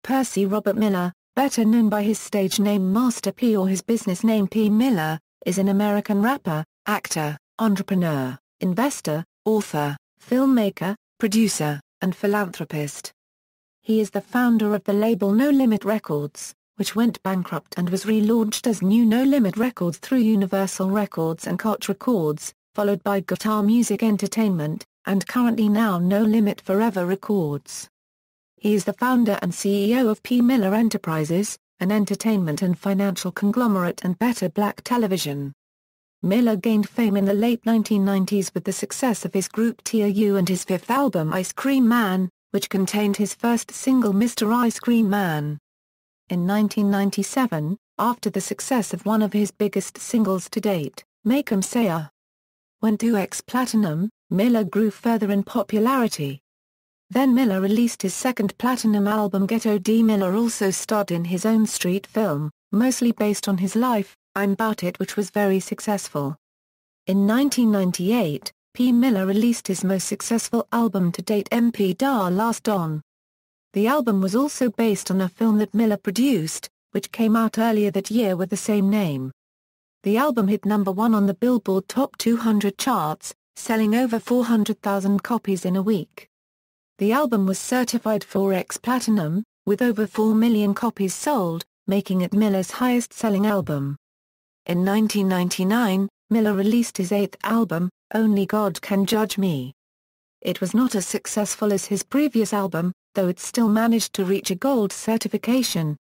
Percy Robert Miller, better known by his stage name Master P or his business name P. Miller, is an American rapper, actor, entrepreneur, investor, author, filmmaker, producer, and philanthropist. He is the founder of the label No Limit Records, which went bankrupt and was relaunched as New No Limit Records through Universal Records and Koch Records, followed by Guttar Music Entertainment, and currently now No Limit Forever Records. He is the founder and CEO of P. Miller Enterprises, an entertainment and financial conglomerate and Better Black Television. Miller gained fame in the late 1990s with the success of his group TRU and his fifth album Ice Cream Man, which contained his first single Mr. Ice Cream Man. In 1997, after the success of one of his biggest singles to date, Em Say Uhh went 2x platinum, Miller grew further in popularity. Then Miller released his second platinum album Ghetto D. Miller also starred in his own street film, mostly based on his life, I'm Bout It, which was very successful. In 1998, P. Miller released his most successful album to date MP Da Last On. The album was also based on a film that Miller produced, which came out earlier that year with the same name. The album hit #1 on the Billboard Top 200 charts, selling over 400,000 copies in a week. The album was certified 4x platinum, with over 4 million copies sold, making it Miller's highest-selling album. In 1999, Miller released his eighth album, Only God Can Judge Me. It was not as successful as his previous album, though it still managed to reach a gold certification.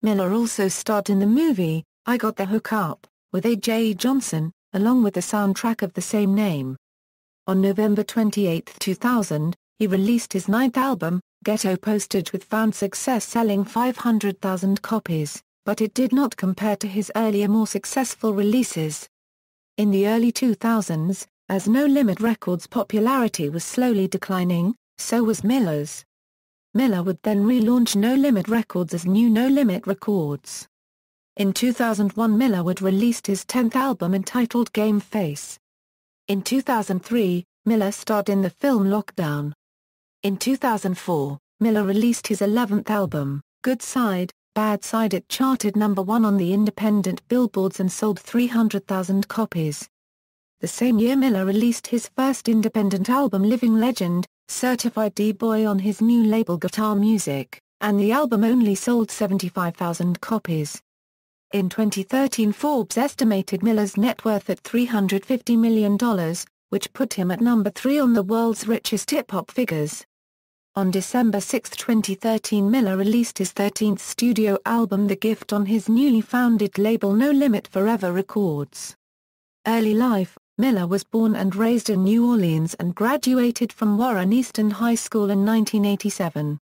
Miller also starred in the movie, I Got the Hook Up, with A.J. Johnson, along with the soundtrack of the same name. On November 28, 2000, he released his ninth album, Ghetto Postage, with found success selling 500,000 copies, but it did not compare to his earlier more successful releases. In the early 2000s, as No Limit Records' popularity was slowly declining, so was Miller's. Miller would then relaunch No Limit Records as New No Limit Records. In 2001, Miller would release his 10th album entitled Game Face. In 2003, Miller starred in the film Lockdown. In 2004, Miller released his 11th album, Good Side, Bad Side. It charted #1 on the independent billboards and sold 300,000 copies. The same year, Miller released his first independent album Living Legend, certified D-Boy, on his new label Guttar Music, and the album only sold 75,000 copies. In 2013, Forbes estimated Miller's net worth at $350 million, which put him at #3 on the world's richest hip-hop figures. On December 6, 2013, Miller released his 13th studio album The Gift on his newly founded label No Limit Forever Records. Early life: Miller was born and raised in New Orleans and graduated from Warren Easton High School in 1987.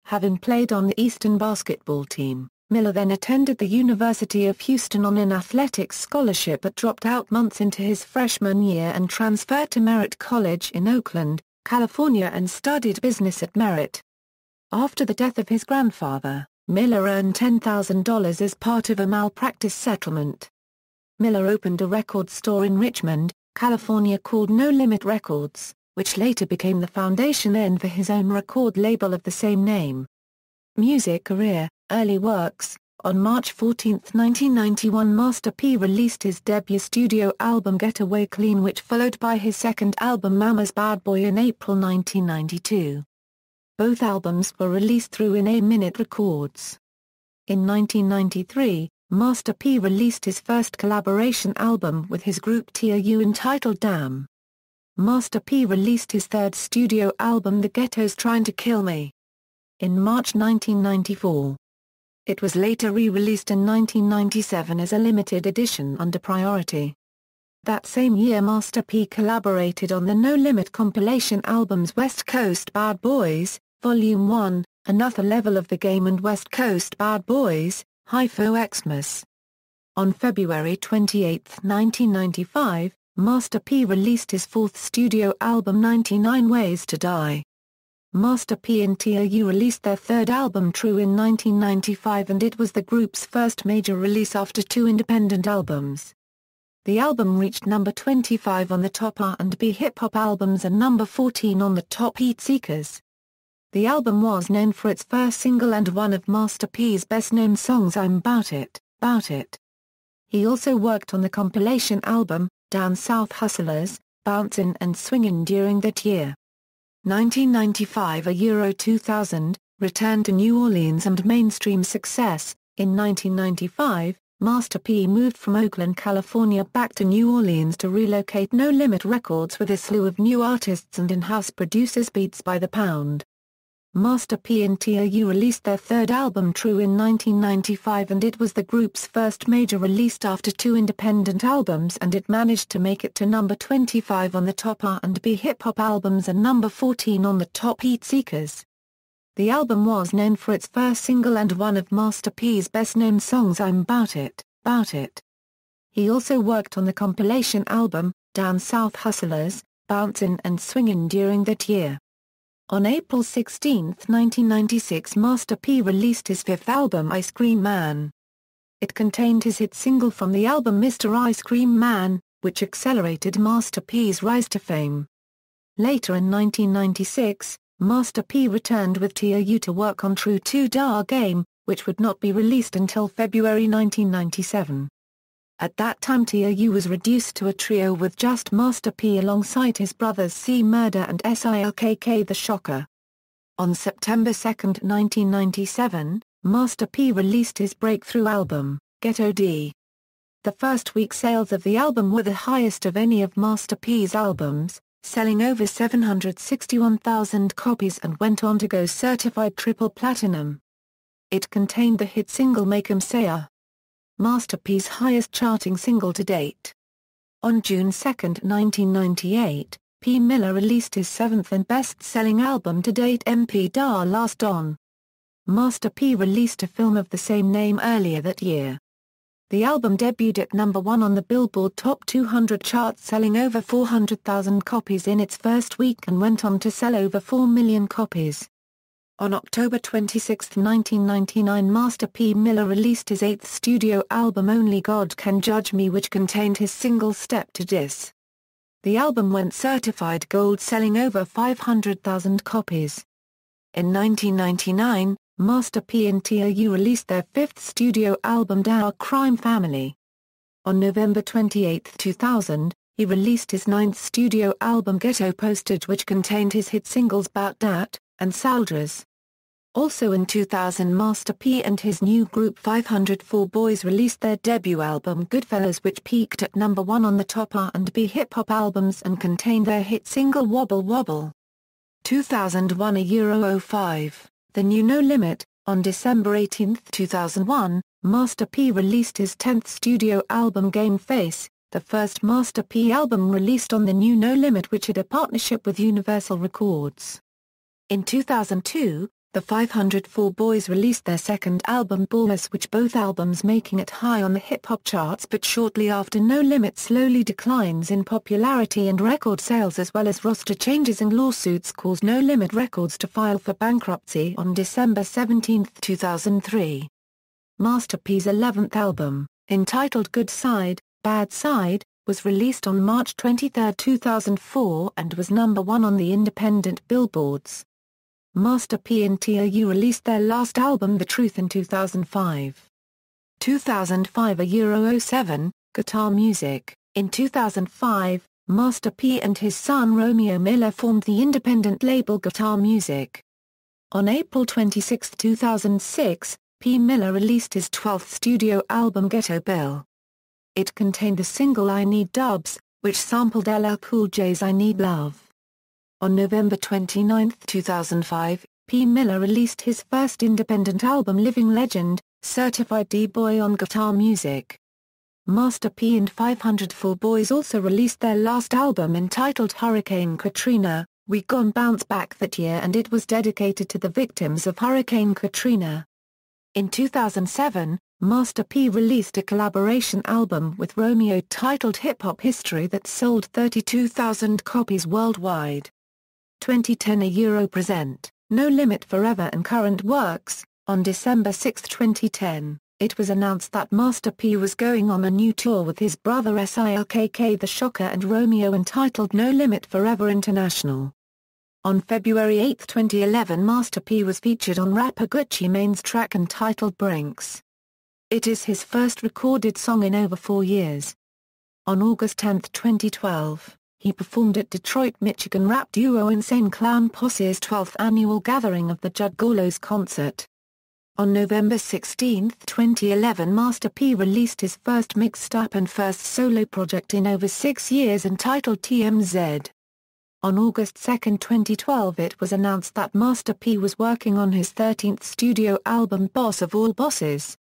Having played on the Easton basketball team, Miller then attended the University of Houston on an athletics scholarship but dropped out months into his freshman year and transferred to Merritt College in Oakland, California, and studied business at Merritt. After the death of his grandfather, Miller earned $10,000 as part of a malpractice settlement. Miller opened a record store in Richmond, California called No Limit Records, which later became the foundation for his own record label of the same name. Music career, early works. On March 14, 1991, Master P released his debut studio album Get Away Clean, which followed by his second album Mama's Bad Boy in April 1992. Both albums were released through In A Minute Records. In 1993, Master P released his first collaboration album with his group TRU entitled Damn. Master P released his third studio album The Ghetto's Trying to Kill Me in March 1994. It was later re-released in 1997 as a limited edition under Priority. That same year, Master P collaborated on the No Limit compilation albums West Coast Bad Boys, Volume 1, Another Level of the Game, and West Coast Bad Boys, Hypho Xmas. On February 28, 1995, Master P released his fourth studio album 99 Ways to Die. Master P and TRU released their third album True in 1995, and it was the group's first major release after two independent albums. The album reached #25 on the top R&B hip-hop albums and #14 on the top Heat Seekers. The album was known for its first single and one of Master P's best-known songs, I'm Bout It, Bout It. He also worked on the compilation album, Down South Hustlers, Bouncin' and Swingin' during that year. 1995 Euro 2000, returned to New Orleans and mainstream success. In 1995, Master P moved from Oakland, California back to New Orleans to relocate No Limit Records with a slew of new artists and in-house producers, Beats by the Pound. Master P and TOU released their third album True in 1995, and it was the group's first major release after two independent albums, and it managed to make it to number 25 on the top R&B hip-hop albums and number 14 on the top Heat Seekers. The album was known for its first single and one of Master P's best-known songs, I'm Bout It, Bout It. He also worked on the compilation album, Down South Hustlers, Bouncin' and Swingin' during that year. On April 16, 1996, Master P released his fifth album, Ice Cream Man. It contained his hit single from the album Mr. Ice Cream Man, which accelerated Master P's rise to fame. Later in 1996, Master P returned with TOU to work on True 2 Da Game, which would not be released until February 1997. At that time TOU was reduced to a trio with just Master P alongside his brothers C Murder and Silkk the Shocker. On September 2, 1997, Master P released his breakthrough album, Ghetto D. The first week sales of the album were the highest of any of Master P's albums, selling over 761,000 copies, and went on to go certified triple platinum. It contained the hit single Make Em Say Uhh, Master P's highest charting single to date. On June 2, 1998, P. Miller released his seventh and best-selling album to date, MP Da Last On. Master P released a film of the same name earlier that year. The album debuted at number 1 on the Billboard Top 200 chart, selling over 400,000 copies in its first week, and went on to sell over 4 million copies. On October 26, 1999, Master P. Miller released his eighth studio album, Only God Can Judge Me, which contained his single Step to Dis. The album went certified gold, selling over 500,000 copies. In 1999, Master P and TOU released their fifth studio album, Our Crime Family. On November 28, 2000, he released his ninth studio album, Ghetto Postage, which contained his hit singles Bout Dat and Soldiers. Also in 2000, Master P and his new group 504 Boys released their debut album Goodfellas, which peaked at number 1 on the top R&B hip-hop albums and contained their hit single Wobble Wobble. 2001 Euro 05, the new No Limit. On December 18, 2001, Master P released his 10th studio album Game Face, the first Master P album released on the new No Limit, which had a partnership with Universal Records. In 2002, the 504 Boys released their second album Ballers, which both albums making it high on the hip-hop charts, but shortly after No Limit slowly declines in popularity and record sales, as well as roster changes and lawsuits, caused No Limit Records to file for bankruptcy on December 17, 2003. Master P's 11th album, entitled Good Side, Bad Side, was released on March 23, 2004 and was number 1 on the independent billboards. Master P and TOU released their last album The Truth in 2005. 2005 Euro 07, Guttar Music. In 2005, Master P and his son Romeo Miller formed the independent label Guttar Music. On April 26, 2006, P. Miller released his 12th studio album Ghetto Bill. It contained the single I Need Dubs, which sampled LL Cool J's I Need Love. On November 29, 2005, P. Miller released his first independent album Living Legend, certified D-Boy on Guttar Music. Master P and 504 Boys also released their last album entitled Hurricane Katrina, We Gon' Bounce Back that year, and it was dedicated to the victims of Hurricane Katrina. In 2007, Master P released a collaboration album with Romeo titled Hip Hop History that sold 32,000 copies worldwide. 2010 Euro present, No Limit Forever and Current Works. On December 6, 2010, it was announced that Master P was going on a new tour with his brother Silkk the Shocker and Romeo entitled No Limit Forever International. On February 8, 2011, Master P was featured on rapper Gucci Mane's track entitled Brinks. It is his first recorded song in over 4 years. On August 10, 2012, he performed at Detroit, Michigan rap duo Insane Clown Posse's 12th annual gathering of the Judd Gallows concert. On November 16, 2011, Master P released his first mixtape and first solo project in over 6 years entitled TMZ. On August 2, 2012, it was announced that Master P was working on his 13th studio album Boss of All Bosses.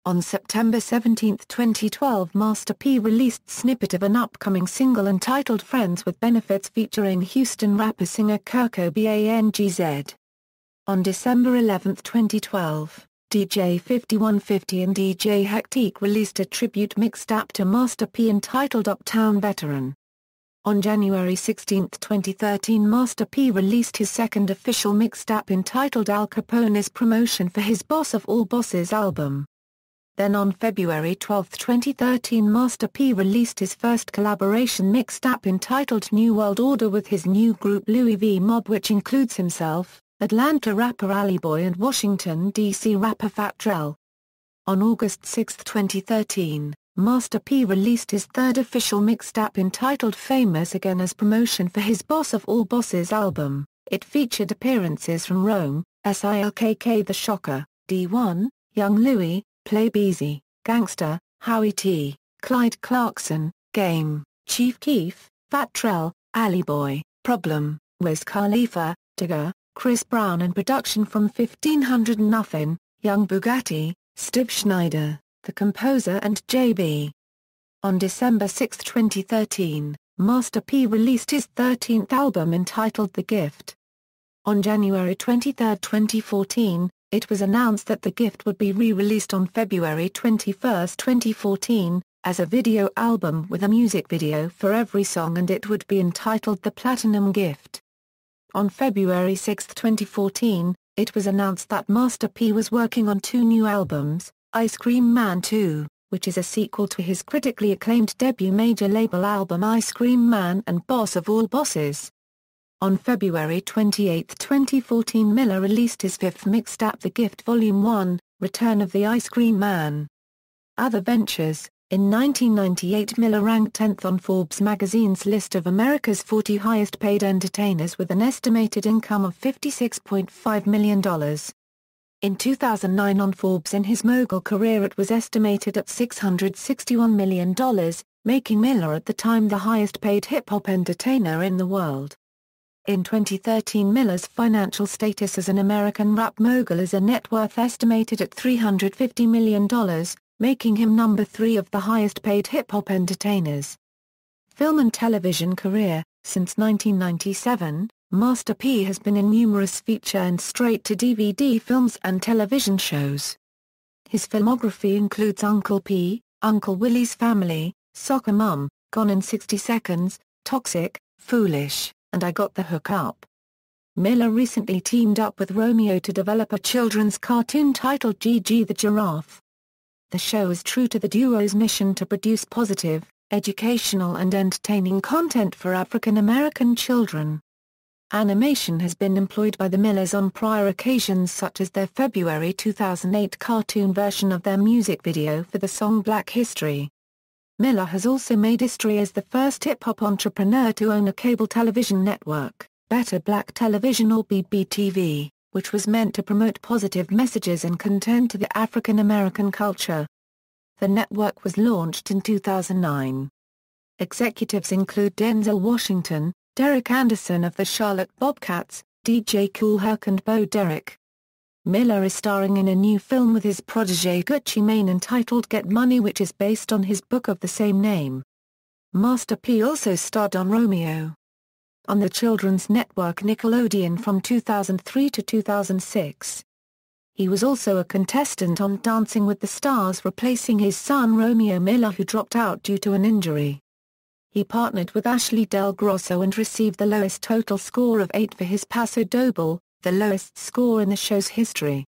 On September 17, 2012, Master P released snippet of an upcoming single entitled Friends with Benefits featuring Houston rapper-singer Kirko Bangz. On December 11, 2012, DJ 5150 and DJ Hectique released a tribute mixtape to Master P entitled Uptown Veteran. On January 16, 2013, Master P released his second official mixtape entitled Al Capone's promotion for his Boss of All Bosses album. Then on February 12, 2013, Master P released his first collaboration mixtape entitled New World Order with his new group Louis V Mob, which includes himself, Atlanta rapper Alley Boy and Washington, D.C. rapper Fat Drell. On August 6, 2013, Master P released his third official mixtape entitled Famous Again as promotion for his Boss of All Bosses album. It featured appearances from Rome, SILKK The Shocker, D1, Young Louie, Play Beezy, Gangsta, Howie T, Clyde Clarkson, Game, Chief Keef, Fat Drell, Alley Boy, Problem, Wiz Khalifa, Tigger, Chris Brown, and production from 1500 Nothing, Young Bugatti, Steve Schneider, The Composer and JB. On December 6, 2013, Master P released his 13th album entitled The Gift. On January 23, 2014, it was announced that The Gift would be re-released on February 21, 2014, as a video album with a music video for every song, and it would be entitled The Platinum Gift. On February 6, 2014, it was announced that Master P was working on 2 new albums, Ice Cream Man 2, which is a sequel to his critically acclaimed debut major label album Ice Cream Man, and Boss of All Bosses. On February 28, 2014, Miller released his 5th mixtape The Gift Volume 1, Return of the Ice Cream Man. Other ventures. In 1998, Miller ranked 10th on Forbes magazine's list of America's 40 highest paid entertainers with an estimated income of $56.5 million. In 2009, on Forbes, in his mogul career, it was estimated at $661 million, making Miller at the time the highest paid hip-hop entertainer in the world. In 2013, Miller's financial status as an American rap mogul is a net worth estimated at $350 million, making him number 3 of the highest paid hip-hop entertainers. Film and television career. Since 1997, Master P has been in numerous feature and straight-to-DVD films and television shows. His filmography includes Uncle P, Uncle Willie's Family, Soccer Mom, Gone in 60 Seconds, Toxic, Foolish, and I Got the Hook Up. Miller recently teamed up with Romeo to develop a children's cartoon titled Gigi the Giraffe. The show is true to the duo's mission to produce positive, educational and entertaining content for African American children. Animation has been employed by the Millers on prior occasions, such as their February 2008 cartoon version of their music video for the song Black History. Miller has also made history as the first hip-hop entrepreneur to own a cable television network, Better Black Television or BBTV, which was meant to promote positive messages and content to the African American culture. The network was launched in 2009. Executives include Denzel Washington, Derek Anderson of the Charlotte Bobcats, DJ Kool Herc and Bo Derek. Miller is starring in a new film with his protege Gucci Mane entitled Get Money, which is based on his book of the same name. Master P also starred on Romeo on the children's network Nickelodeon from 2003 to 2006. He was also a contestant on Dancing with the Stars, replacing his son Romeo Miller, who dropped out due to an injury. He partnered with Ashley Del Grosso and received the lowest total score of 8 for his Paso Doble, the lowest score in the show's history.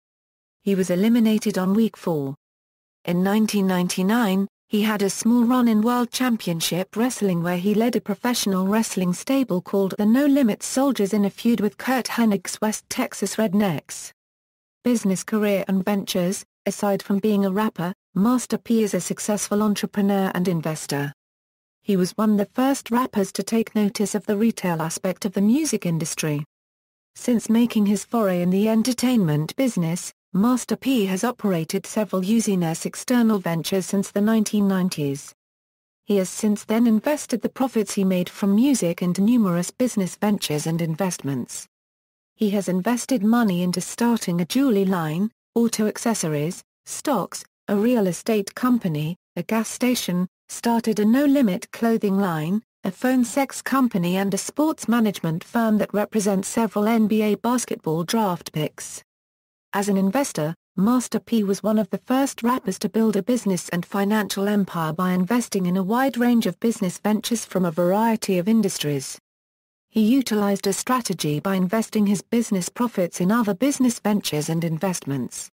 He was eliminated on week 4. In 1999, He had a small run in World Championship Wrestling where he led a professional wrestling stable called the No Limit Soldiers in a feud with Curt Hennig's West Texas Rednecks. Business career and ventures. Aside from being a rapper, Master P is a successful entrepreneur and investor. He was one of the first rappers to take notice of the retail aspect of the music industry. Since making his foray in the entertainment business, Master P has operated several UZ external ventures since the 1990s. He has since then invested the profits he made from music into numerous business ventures and investments. He has invested money into starting a jewelry line, auto accessories, stocks, a real estate company, a gas station, started a no-limit clothing line, a phone sex company and a sports management firm that represents several NBA basketball draft picks. As an investor, Master P was one of the first rappers to build a business and financial empire by investing in a wide range of business ventures from a variety of industries. He utilized a strategy by investing his business profits in other business ventures and investments.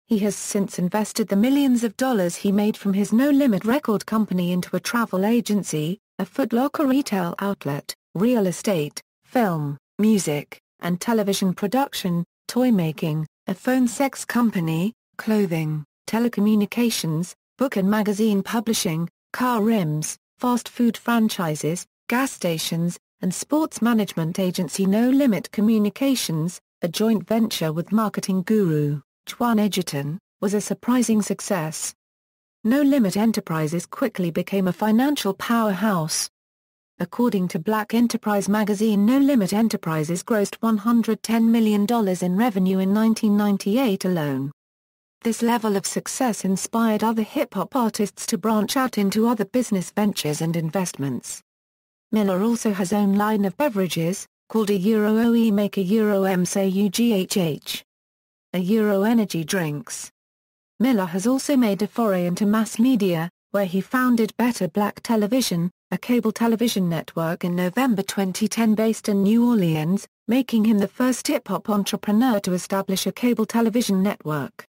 He has since invested the millions of dollars he made from his No Limit record company into a travel agency, a Foot Locker retail outlet, real estate, film, music, and television production, toy making, a phone sex company, clothing, telecommunications, book and magazine publishing, car rims, fast food franchises, gas stations, and sports management agency No Limit Communications, a joint venture with marketing guru, Juan Edgerton, was a surprising success. No Limit Enterprises quickly became a financial powerhouse. According to Black Enterprise magazine, No Limit Enterprises grossed $110 million in revenue in 1998 alone. This level of success inspired other hip-hop artists to branch out into other business ventures and investments. Miller also has own line of beverages, called a Euro OE Maker Euro Em Say Uhh, a Euro energy drinks. Miller has also made a foray into mass media, where he founded Better Black Television, a cable television network in November 2010 based in New Orleans, making him the first hip-hop entrepreneur to establish a cable television network.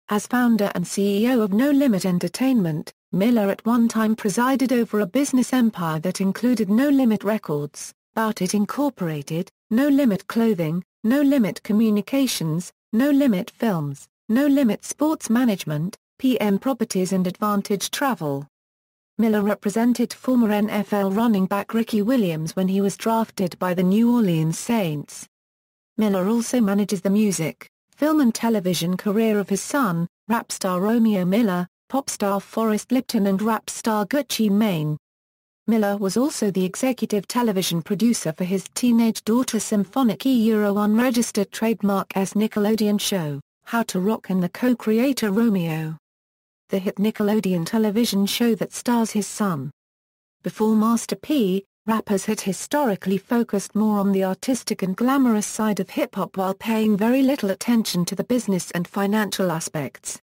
As founder and CEO of No Limit Entertainment, Miller at one time presided over a business empire that included No Limit Records, Bout It Incorporated, No Limit Clothing, No Limit Communications, No Limit Films, No Limit Sports Management, PM Properties and Advantage Travel. Miller represented former NFL running back Ricky Williams when he was drafted by the New Orleans Saints. Miller also manages the music, film and television career of his son, rap star Romeo Miller, pop star Forrest Lipton and rap star Gucci Mane. Miller was also the executive television producer for his teenage daughter Symphonic Euro unregistered trademark S Nickelodeon show, How to Rock, and the co-creator Romeo, the hit Nickelodeon television show that stars his son. Before Master P, rappers had historically focused more on the artistic and glamorous side of hip-hop while paying very little attention to the business and financial aspects.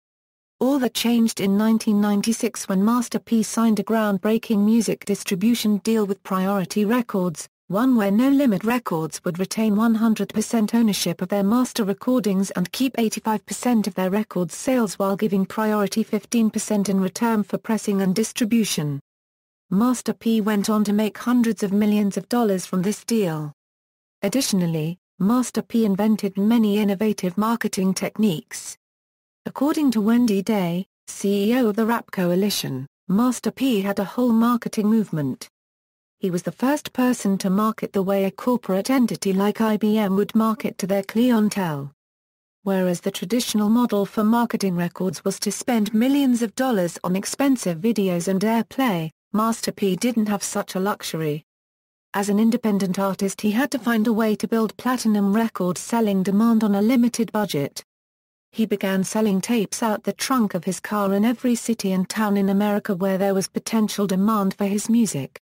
All that changed in 1996 when Master P signed a groundbreaking music distribution deal with Priority Records, one where No Limit Records would retain 100% ownership of their master recordings and keep 85% of their records sales while giving Priority 15% in return for pressing and distribution. Master P went on to make hundreds of millions of dollars from this deal. Additionally, Master P invented many innovative marketing techniques. According to Wendy Day, CEO of the Rap Coalition, Master P had a whole marketing movement. He was the first person to market the way a corporate entity like IBM would market to their clientele. Whereas the traditional model for marketing records was to spend millions of dollars on expensive videos and airplay, Master P didn't have such a luxury. As an independent artist, he had to find a way to build platinum record selling demand on a limited budget. He began selling tapes out the trunk of his car in every city and town in America where there was potential demand for his music.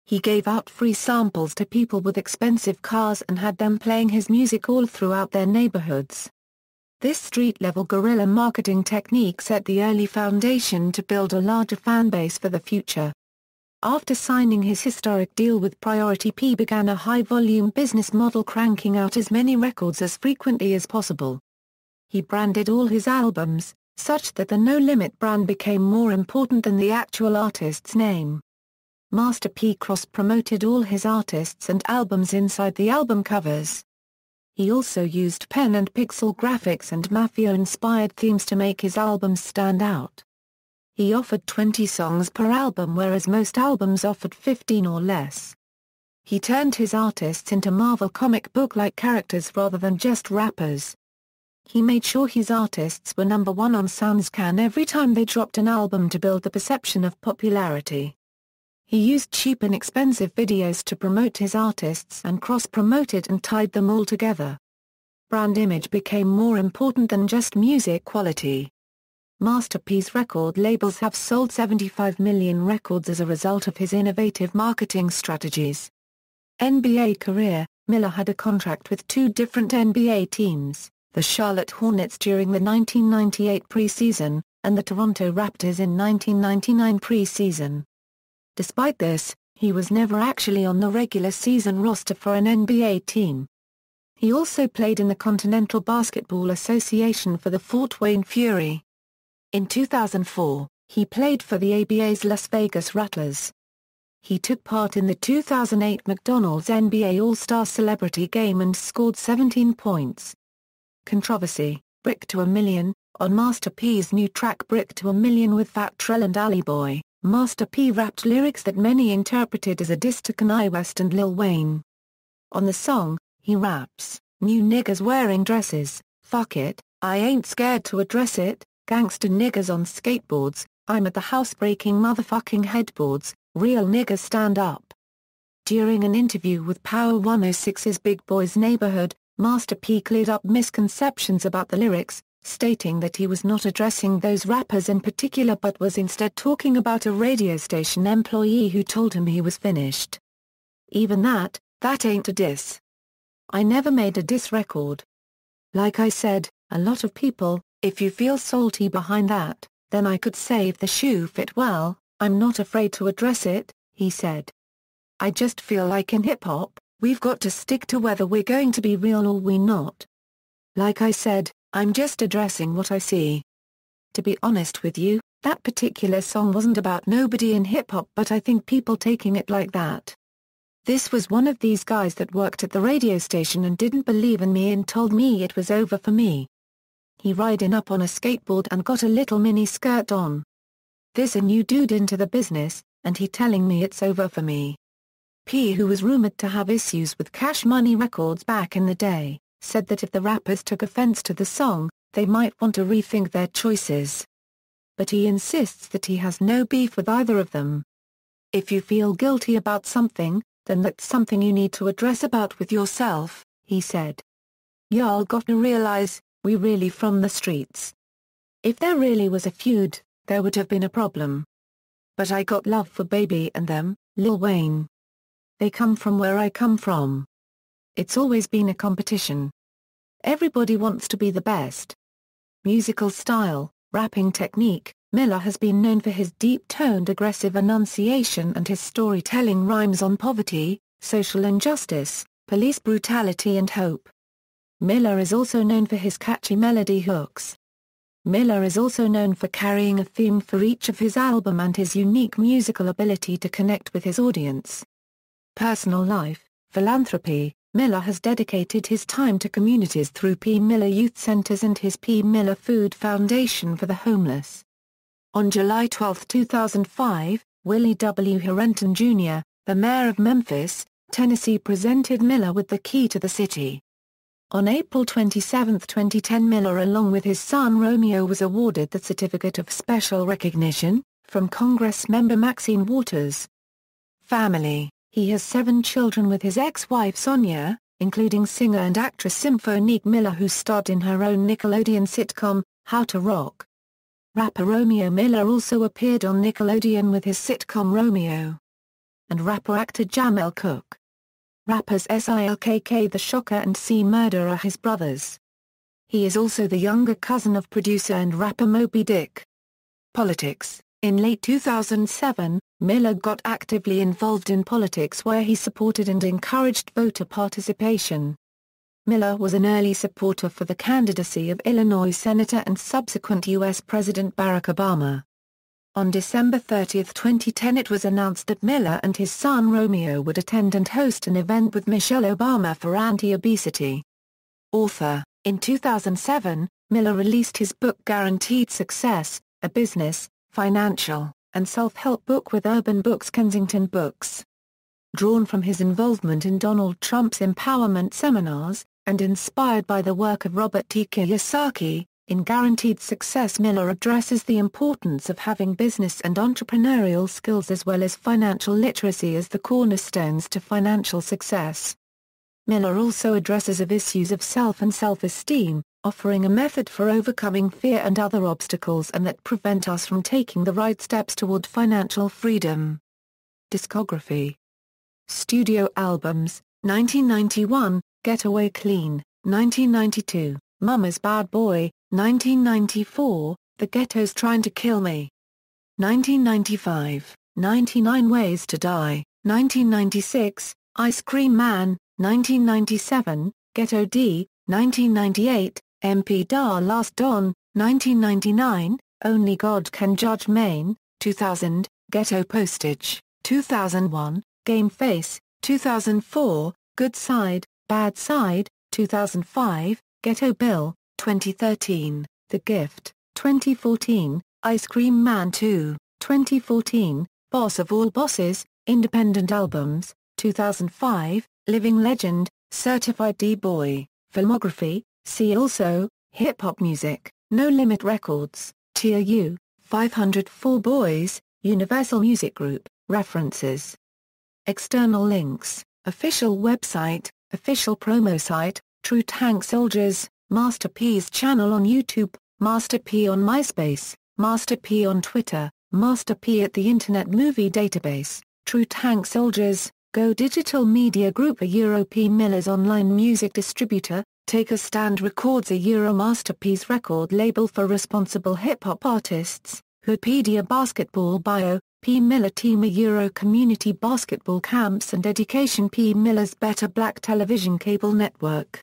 He gave out free samples to people with expensive cars and had them playing his music all throughout their neighborhoods. This street-level guerrilla marketing technique set the early foundation to build a larger fan base for the future. After signing his historic deal with Priority, P began a high-volume business model, cranking out as many records as frequently as possible. He branded all his albums, such that the No Limit brand became more important than the actual artist's name. Master P cross-promoted all his artists and albums inside the album covers. He also used pen and pixel graphics and Mafia-inspired themes to make his albums stand out. He offered 20 songs per album, whereas most albums offered 15 or less. He turned his artists into Marvel comic book-like characters rather than just rappers. He made sure his artists were #1 on SoundScan every time they dropped an album to build the perception of popularity. He used cheap and expensive videos to promote his artists and cross-promoted and tied them all together. Brand image became more important than just music quality. Master P's record labels have sold 75 million records as a result of his innovative marketing strategies. NBA career: Miller had a contract with two different NBA teams, the Charlotte Hornets during the 1998 preseason, and the Toronto Raptors in 1999 preseason. Despite this, he was never actually on the regular season roster for an NBA team. He also played in the Continental Basketball Association for the Fort Wayne Fury. In 2004, he played for the ABA's Las Vegas Rattlers. He took part in the 2008 McDonald's NBA All-Star Celebrity Game and scored 17 points. Controversy: Brick to a Million. On Master P's new track Brick to a Million with Fat Trell and Alley Boy, Master P rapped lyrics that many interpreted as a diss to Kanye West and Lil Wayne. On the song, he raps, "New niggas wearing dresses, fuck it, I ain't scared to address it, gangster niggas on skateboards, I'm at the house breaking motherfucking headboards, real niggas stand up." During an interview with Power 106's Big Boy's Neighborhood, Master P cleared up misconceptions about the lyrics, stating that he was not addressing those rappers in particular but was instead talking about a radio station employee who told him he was finished. "Even that ain't a diss. I never made a diss record. Like I said, a lot of people, if you feel salty behind that, then I could say if the shoe fit well, I'm not afraid to address it," he said. "I just feel like in hip-hop, we've got to stick to whether we're going to be real or we not. Like I said, I'm just addressing what I see. To be honest with you, that particular song wasn't about nobody in hip-hop, but I think people taking it like that. This was one of these guys that worked at the radio station and didn't believe in me and told me it was over for me. He riding up on a skateboard and got a little mini skirt on. This a new dude into the business, and he telling me it's over for me." P, who was rumored to have issues with Cash Money Records back in the day, said that if the rappers took offense to the song, they might want to rethink their choices. But he insists that he has no beef with either of them. "If you feel guilty about something, then that's something you need to address about with yourself," he said. "Y'all gotta realize, we really from the streets. If there really was a feud, there would have been a problem. But I got love for Baby and them, Lil Wayne. They come from where I come from. It's always been a competition. Everybody wants to be the best." Musical style: rapping technique: Miller has been known for his deep-toned aggressive enunciation and his storytelling rhymes on poverty, social injustice, police brutality and hope. Miller is also known for his catchy melody hooks. Miller is also known for carrying a theme for each of his album and his unique musical ability to connect with his audience. Personal life: philanthropy: Miller has dedicated his time to communities through P. Miller Youth Centers and his P. Miller Food Foundation for the homeless. On July 12, 2005, Willie W. Herenton Jr., the mayor of Memphis, Tennessee, presented Miller with the key to the city. On April 27, 2010, Miller along with his son Romeo was awarded the Certificate of Special Recognition from Congressmember Maxine Waters. Family: he has 7 children with his ex-wife Sonia, including singer and actress Symphonique Miller, who starred in her own Nickelodeon sitcom, How to Rock. Rapper Romeo Miller also appeared on Nickelodeon with his sitcom Romeo. And rapper-actor Jamel Cook. Rappers Silkk the Shocker and C Murder are his brothers. He is also the younger cousin of producer and rapper Moby Dick. Politics: in late 2007, Miller got actively involved in politics where he supported and encouraged voter participation. Miller was an early supporter for the candidacy of Illinois Senator and subsequent U.S. President Barack Obama. On December 30, 2010 it was announced that Miller and his son Romeo would attend and host an event with Michelle Obama for anti-obesity. Author. In 2007, Miller released his book Guaranteed Success, a business, financial, and self-help book with Urban Books Kensington Books. Drawn from his involvement in Donald Trump's empowerment seminars, and inspired by the work of Robert T. Kiyosaki, in Guaranteed Success Miller addresses the importance of having business and entrepreneurial skills as well as financial literacy as the cornerstones to financial success. Miller also addresses issues of self and self-esteem, offering a method for overcoming fear and other obstacles and that prevent us from taking the right steps toward financial freedom. Discography. Studio albums, 1991, Get Away Clean, 1992, Mama's Bad Boy, 1994, The Ghetto's Trying to Kill Me. 1995, 99 Ways to Die, 1996, Ice Cream Man, 1997, Ghetto D, 1998, MP Da Last Don, 1999, Only God Can Judge Maine, 2000, Ghetto Postage, 2001, Game Face, 2004, Good Side, Bad Side, 2005, Ghetto Bill, 2013, The Gift, 2014, Ice Cream Man 2, 2014, Boss of All Bosses, Independent Albums, 2005, Living Legend, Certified D-Boy, Filmography, see also, Hip-Hop Music, No Limit Records, TRU, 504 Boys, Universal Music Group, References. External links, official website, official promo site, True Tank Soldiers, Master P's channel on YouTube, Master P on MySpace, Master P on Twitter, Master P at the Internet Movie Database, True Tank Soldiers, Go Digital Media Group a P Miller's online music distributor, Take a Stand Records a Master P's record label for responsible hip-hop artists, Hoodpedia Basketball Bio, P. Miller Team a Community Basketball Camps and Education P. Miller's Better Black Television Cable Network.